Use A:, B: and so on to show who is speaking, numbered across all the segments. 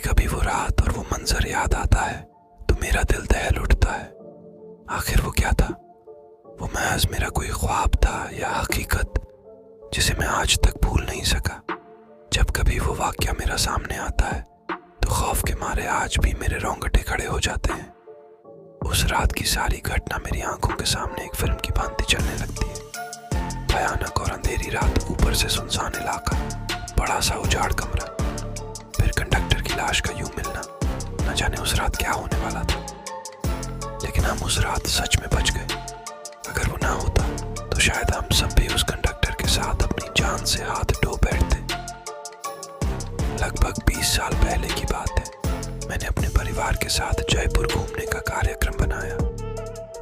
A: कभी वो रात और वो मंजर याद आता है तो मेरा दिल दहल उठता है। आखिर वो क्या था? वो महज मेरा कोई ख्वाब था या हकीकत जिसे मैं आज तक भूल नहीं सका। जब कभी वो वाकया मेरा सामने आता है तो खौफ के मारे आज भी मेरे रोंगटे खड़े हो जाते हैं। उस रात की सारी घटना मेरी आंखों के सामने एक फिल्म की भांति चलने लगती है। भयानक और अंधेरी रात, ऊपर से सुनसान इलाका, बड़ा सा उजाड़ कमरा, फिर कंडक्टर की लाश का यूं मिलना। न जाने उस रात क्या होने वाला था, लेकिन हम उस रात सच में बच गए। अगर वो ना होता तो शायद हम सब भी उस कंडक्टर के साथ अपनी जान से हाथ धो बैठते। लगभग 20 साल पहले की बात है। मैंने अपने परिवार के साथ जयपुर घूमने का कार्यक्रम बनाया।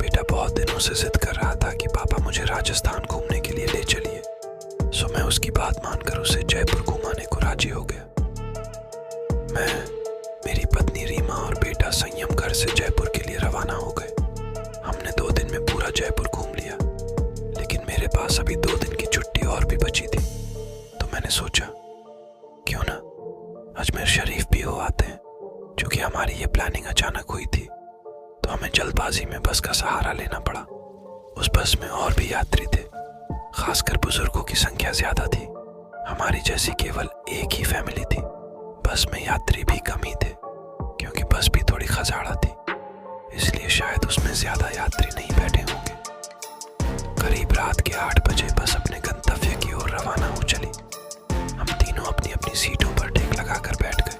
A: बेटा बहुत दिनों से जिद कर रहा था कि पापा मुझे राजस्थान घूमने के लिए ले चलिए, सो मैं उसकी बात मानकर उसे जयपुर घुमाने को राजी हो गया। मैं, मेरी पत्नी रीमा और बेटा संयम घर से जयपुर के लिए रवाना हो गए। हमने 2 दिन में पूरा जयपुर घूम लिया, लेकिन मेरे पास अभी 2 दिन की छुट्टी और भी बची थी। तो मैंने सोचा क्यों ना अजमेर शरीफ भी हो आते हैं। क्योंकि हमारी ये प्लानिंग अचानक हुई थी तो हमें जल्दबाजी में बस का सहारा लेना पड़ा। उस बस में और भी यात्री थे, खासकर बुजुर्गों की संख्या ज्यादा थी। हमारी जैसी केवल एक ही फैमिली थी। बस में यात्री भी कम ही थे, क्योंकि बस भी थोड़ी खजाड़ा थी, इसलिए शायद उसमें ज्यादा यात्री नहीं बैठे होंगे। करीब रात के 8 बजे बस अपने गंतव्य की ओर रवाना हो चली। हम तीनों अपनी अपनी सीटों पर टेक लगाकर बैठ गए।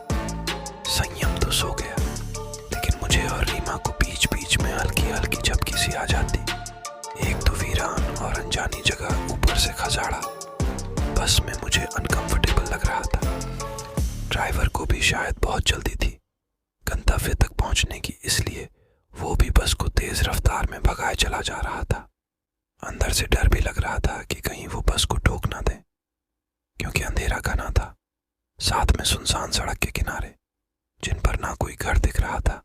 A: संयम तो सो गया, लेकिन मुझे और रीमा को बीच बीच में हल्की हल्की झपकी सी आ जाती। एक तो वीरान और अनजानी जगह, ऊपर से खजाड़ा। बस में मुझे अनकंफर्टेबल लग रहा था। ड्राइवर को भी शायद बहुत जल्दी थी गंतव्य तक पहुंचने की, इसलिए वो भी बस को तेज रफ्तार में भगाए चला जा रहा था। अंदर से डर भी लग रहा था कि कहीं वो बस को ठोक ना दे, क्योंकि अंधेरा घना था, साथ में सुनसान सड़क के किनारे जिन पर ना कोई घर दिख रहा था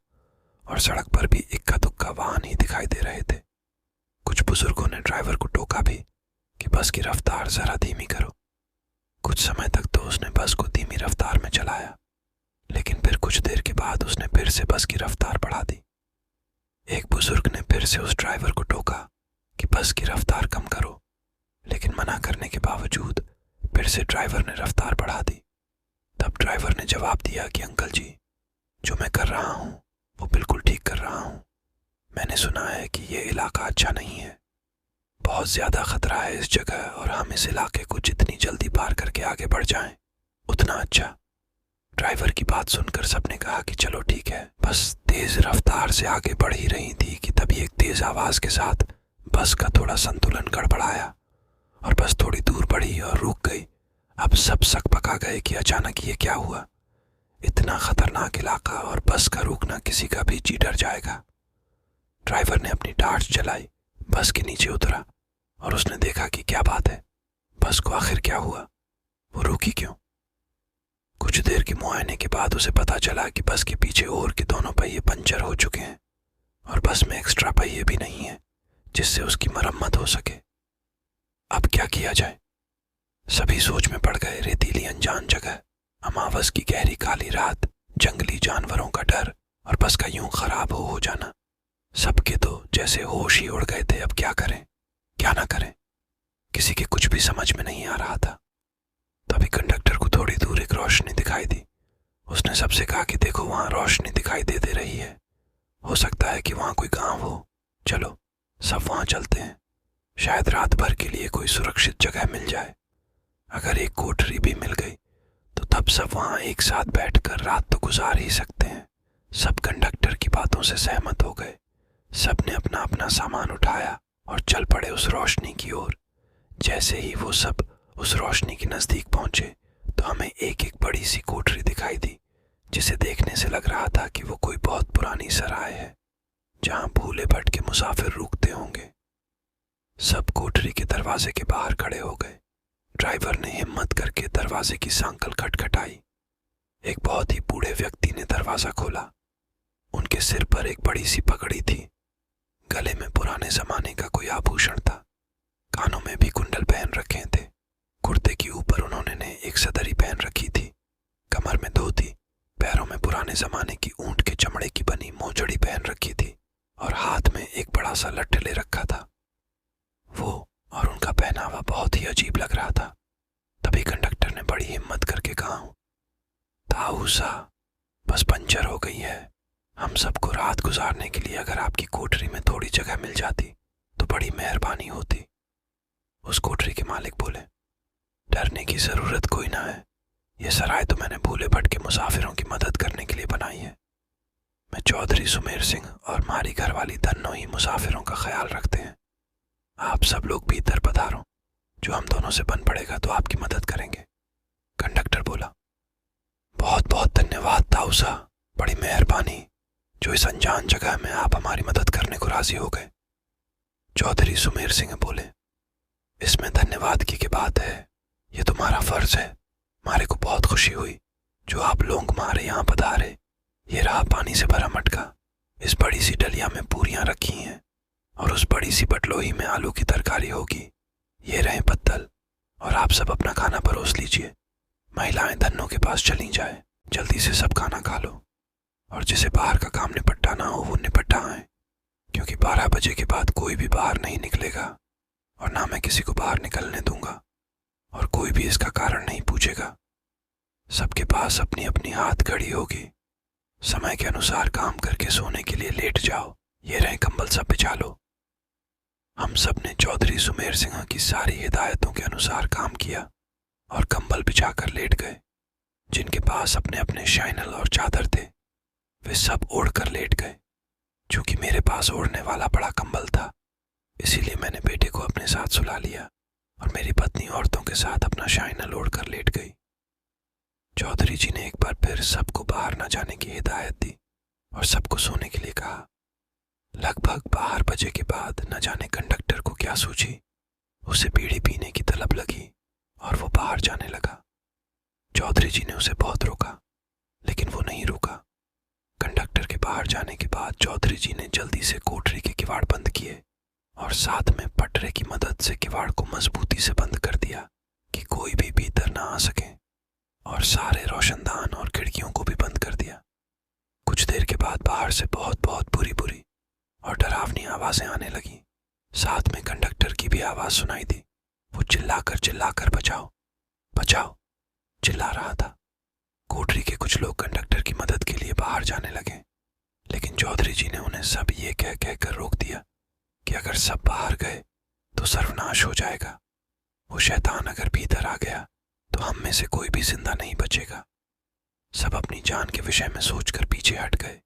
A: और सड़क पर भी इक्का दुक्का वाहन ही दिखाई दे रहे थे। कुछ बुजुर्गों ने ड्राइवर को टोका भी कि बस की रफ्तार जरा धीमी करो। कुछ समय तक तो उसने बस को धीमी रफ्तार में चलाया, लेकिन फिर कुछ देर के बाद उसने फिर से बस की रफ्तार बढ़ा दी। एक बुजुर्ग ने फिर से उस ड्राइवर को टोका कि बस की रफ्तार कम करो, लेकिन मना करने के बावजूद फिर से ड्राइवर ने रफ्तार बढ़ा दी। तब ड्राइवर ने जवाब दिया कि अंकल जी, जो मैं कर रहा हूँ वो बिल्कुल ठीक कर रहा हूँ। मैंने सुना है कि ये इलाका अच्छा नहीं है, बहुत ज्यादा खतरा है इस जगह, और हम इस इलाके को जितनी जल्दी पार करके आगे बढ़ जाएं उतना अच्छा। ड्राइवर की बात सुनकर सबने कहा कि चलो ठीक है। बस तेज रफ्तार से आगे बढ़ ही रही थी कि तभी एक तेज आवाज के साथ बस का थोड़ा संतुलन गड़बड़ाया और बस थोड़ी दूर बढ़ी और रुक गई। अब सब सकपका गए कि अचानक ये क्या हुआ। इतना खतरनाक इलाका और बस का रुकना, किसी का भी जी डर जाएगा। ड्राइवर ने अपनी टार्च जलाई, बस के नीचे उतरा और उसने देखा कि क्या बात है, बस को आखिर क्या हुआ, वो रुकी क्यों। कुछ देर के मुआयने के बाद उसे पता चला कि बस के पीछे ओर के दोनों पहिए पंचर हो चुके हैं और बस में एक्स्ट्रा पहिए भी नहीं है जिससे उसकी मरम्मत हो सके। अब क्या किया जाए? सभी सोच में पड़ गए। रेतीली अनजान जगह, अमावस की गहरी काली रात, जंगली जानवरों का डर और बस का यूं खराब हो जाना। सबके तो जैसे होश ही उड़ गए थे। अब क्या करें, क्या ना करें, किसी के कुछ भी समझ में नहीं आ रहा था। तभी कंडक्टर को थोड़ी दूर एक रोशनी दिखाई दी। उसने सबसे कहा कि देखो वहां रोशनी दिखाई दे रही है, हो सकता है कि वहां कोई गांव हो, चलो सब वहां चलते हैं, शायद रात भर के लिए कोई सुरक्षित जगह मिल जाए। अगर एक कोठरी भी मिल गई तो तब सब वहां एक साथ बैठकर रात तो गुजार ही सकते हैं। सब कंडक्टर की बातों से सहमत हो गए। सब ने अपना अपना सामान उठाया और चल पड़े उस रोशनी की ओर। जैसे ही वो सब उस रोशनी के नजदीक पहुंचे तो हमें एक एक बड़ी सी कोठरी दिखाई दी, जिसे देखने से लग रहा था कि वो कोई बहुत पुरानी सराय है जहां भूले भटके मुसाफिर रुकते होंगे। सब कोठरी के दरवाजे के बाहर खड़े हो गए। ड्राइवर ने हिम्मत करके दरवाजे की सांकल खटखटाई। एक बहुत ही बूढ़े व्यक्ति ने दरवाजा खोला। उनके सिर पर एक बड़ी सी पगड़ी थी, गले में पुराने जमाने का कोई आभूषण था, कानों में भी कुंडल पहन रखे थे। कुर्ते के ऊपर उन्होंने एक सदरी पहन रखी थी, कमर में धोती, पैरों में जमाने की ऊंट के चमड़े की बनी मोजड़ी पहन रखी थी और हाथ में एक बड़ा सा लट्ठ ले रखा था। वो और उनका पहनावा बहुत ही अजीब लग रहा था। तभी कंडक्टर ने बड़ी हिम्मत करके कहा, ताऊसा, बस पंचर हो गई है। हम सबको रात गुजारने के लिए अगर आपकी कोठरी में थोड़ी जगह मिल जाती तो बड़ी मेहरबानी होती। उस कोठरी के मालिक बोले, डरने की जरूरत कोई ना है। यह सराय तो मैंने भूले भटके मुसाफिरों की मदद करने के लिए बनाई है। मैं चौधरी सुमेर सिंह और हमारी घरवाली धन्नो ही मुसाफिरों का ख्याल रखते हैं। आप सब लोग भीतर पधारो, जो हम दोनों से बन पड़ेगा तो आपकी मदद करेंगे। कंडक्टर बोला, बहुत बहुत धन्यवाद ताऊसा, बड़ी मेहरबानी जो इस अनजान जगह में आप हमारी मदद करने को राजी हो गए। चौधरी सुमेर सिंह बोले, इसमें धन्यवाद की क्या बात है, ये तुम्हारा फर्ज है। हमारे को बहुत खुशी हुई जो आप लोग हमारे यहाँ पधारे। ये रहा पानी से भरा मटका, इस बड़ी सी डलिया में पूरियां रखी हैं और उस बड़ी सी बटलोही में आलू की तरकारी होगी। ये रहे पत्तल और आप सब अपना खाना परोस लीजिए। महिलाएं धन्नों के पास चली जाए, जल्दी से सब खाना खा लो और जिसे बाहर का काम निपटा ना हो वो निपटा आए, क्योंकि 12 बजे के बाद कोई भी बाहर नहीं निकलेगा और ना मैं किसी को बाहर निकलने दूंगा और कोई भी इसका कारण नहीं पूछेगा। सबके पास अपनी अपनी हाथ घड़ी होगी। समय के अनुसार काम करके सोने के लिए लेट जाओ। ये रहे कंबल, सब बिछा लो। हम सब ने चौधरी सुमेर सिंह की सारी हिदायतों के अनुसार काम किया और कंबल बिछाकर लेट गए। जिनके पास अपने अपने शाइनल और चादर थे वे सब ओढ़कर लेट गए। चूंकि मेरे पास ओढ़ने वाला बड़ा कंबल था, इसीलिए मैंने बेटे को अपने साथ सुला लिया और मेरी पत्नी औरतों के साथ अपना शाइनल ओढ़कर लेट गई। चौधरी जी ने एक बार फिर सबको बाहर न जाने की हिदायत दी और सबको सोने के लिए कहा। लगभग 12 बजे के बाद न जाने कंडक्टर को क्या सूझी, उसे बीड़ी पीने की तलब लगी और वो बाहर जाने लगा। चौधरी जी ने उसे बहुत रोका, लेकिन वो नहीं रुका। कंडक्टर के बाहर जाने के बाद चौधरी जी ने जल्दी से कोठरी के किवाड़ बंद किए और साथ में पटरे की मदद से किवाड़ को मजबूती से बंद कर दिया कि कोई भी भीतर ना आ सके, और सारे रोशनदान और खिड़कियों को भी बंद कर दिया। कुछ देर के बाद बाहर से बहुत बहुत बुरी बुरी और डरावनी आवाजें आने लगी। साथ में कंडक्टर की भी आवाज सुनाई दी। वो चिल्लाकर बचाओ बचाओ चिल्ला रहा था। कोठरी के कुछ लोग कंडक्टर की मदद के लिए बाहर जाने लगे, लेकिन चौधरी जी ने उन्हें सब ये कह कर रोक दिया कि अगर सब बाहर गए तो सर्वनाश हो जाएगा। वो शैतान अगर भीतर आ गया तो हम में से कोई भी जिंदा नहीं बचेगा। सब अपनी जान के विषय में सोचकर पीछे हट गए।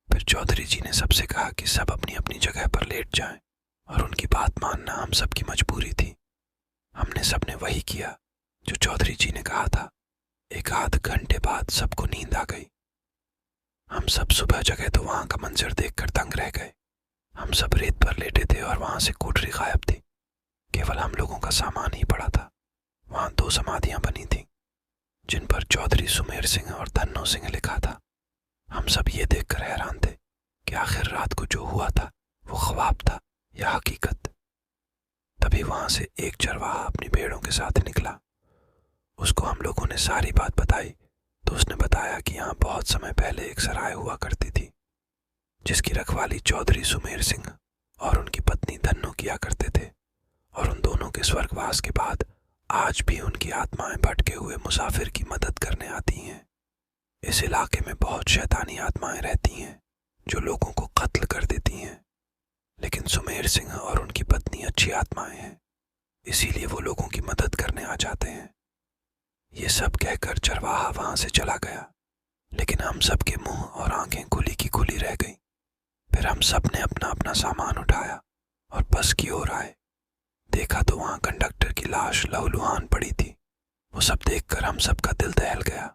A: फिर चौधरी जी ने सबसे कहा कि सब अपनी अपनी जगह पर लेट जाएं और उनकी बात मानना हम सबकी मजबूरी थी। हमने सबने वही किया जो चौधरी जी ने कहा था। एक आध घंटे बाद सबको नींद आ गई। हम सब सुबह जगह तो वहां का मंजर देखकर दंग रह गए। हम सब रेत पर लेटे थे और वहां से कोठरी गायब थी। केवल हम लोगों का सामान ही पड़ा था। वहां 2 समाधियां बनी थीं, जिन पर चौधरी सुमेर सिंह और धन्नो सिंह लिखा था। हम सब ये देखकर हैरान थे कि आखिर रात को जो हुआ था वो ख्वाब था या हकीकत। तभी वहां से एक चरवाहा अपनी भेड़ों के साथ निकला। उसको हम लोगों ने सारी बात बताई तो उसने बताया कि यहाँ बहुत समय पहले एक सराय हुआ करती थी, जिसकी रखवाली चौधरी सुमेर सिंह और उनकी पत्नी धन्नो किया करते थे, और उन दोनों के स्वर्गवास के बाद आज भी उनकी आत्माएं भटके हुए मुसाफिर की मदद करने आती हैं। इस इलाके में बहुत शैतानी आत्माएं रहती हैं जो लोगों को कत्ल कर देती हैं, लेकिन सुमेर सिंह और उनकी पत्नी अच्छी आत्माएं हैं, इसीलिए वो लोगों की मदद करने आ जाते हैं। ये सब कहकर चरवाहा वहां से चला गया, लेकिन हम सब के मुंह और आंखें खुली की खुली रह गईं। फिर हम सब ने अपना अपना सामान उठाया और बस की ओर आए। देखा तो वहां कंडक्टर की लाश लहूलुहान पड़ी थी। वो सब देखकर हम सब का दिल दहल गया।